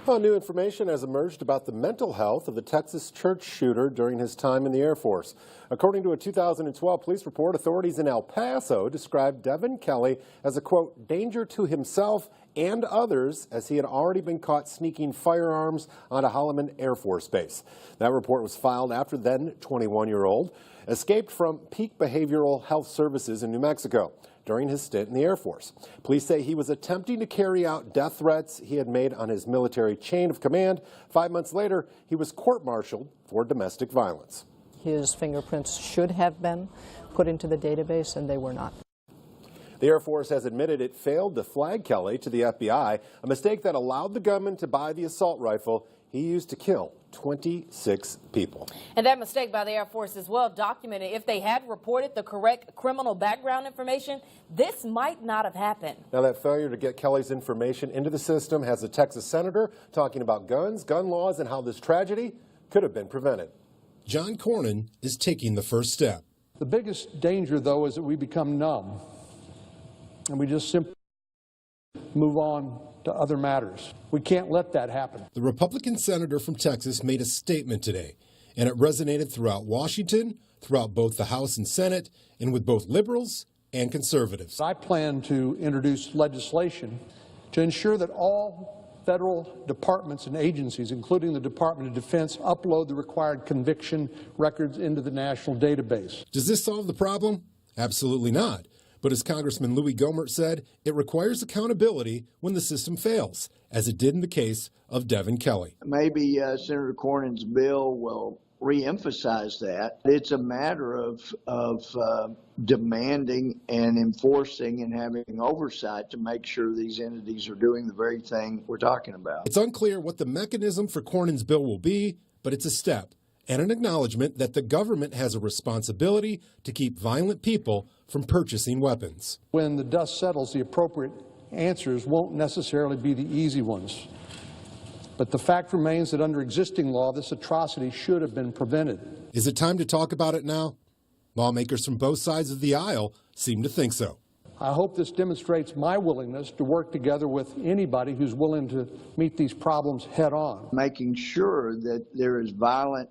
Well, new information has emerged about the mental health of the Texas church shooter during his time in the Air Force. According to a 2012 police report, authorities in El Paso described Devin Kelley as a, quote, danger to himself and others, as he had already been caught sneaking firearms onto Holloman Air Force Base. That report was filed after then 21-year-old escaped from Peak Behavioral Health Services in New Mexico during his stint in the Air Force. Police say he was attempting to carry out death threats he had made on his military chain of command. 5 months later, he was court-martialed for domestic violence. His fingerprints should have been put into the database, and they were not. The Air Force has admitted it failed to flag Kelley to the FBI, a mistake that allowed the gunman to buy the assault rifle he used to kill 26 people. And that mistake by the Air Force is well documented. If they had reported the correct criminal background information, this might not have happened. Now, that failure to get Kelley's information into the system has a Texas senator talking about guns, gun laws, and how this tragedy could have been prevented. John Cornyn is taking the first step. The biggest danger, though, is that we become numb and we just simply move on to other matters. We can't let that happen. The Republican senator from Texas made a statement today, and it resonated throughout Washington, throughout both the House and Senate, and with both liberals and conservatives. I plan to introduce legislation to ensure that all federal departments and agencies, including the Department of Defense, upload the required conviction records into the national database. Does this solve the problem? Absolutely not. But as Congressman Gohmert said, it requires accountability when the system fails, as it did in the case of Devin Kelley. Maybe Senator Cornyn's bill will reemphasize that. It's a matter of demanding and enforcing and having oversight to make sure these entities are doing the very thing we're talking about. It's unclear what the mechanism for Cornyn's bill will be, but it's a step and an acknowledgement that the government has a responsibility to keep violent people from purchasing weapons. When the dust settles, the appropriate answers won't necessarily be the easy ones. But the fact remains that under existing law, this atrocity should have been prevented. Is it time to talk about it now? Lawmakers from both sides of the aisle seem to think so. I hope this demonstrates my willingness to work together with anybody who's willing to meet these problems head on. Making sure that there is violent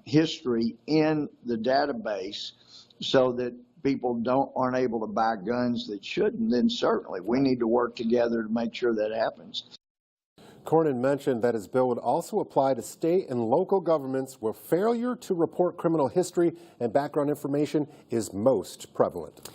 history in the database so that people aren't able to buy guns that shouldn't, then certainly we need to work together to make sure that happens. Cornyn mentioned that his bill would also apply to state and local governments where failure to report criminal history and background information is most prevalent.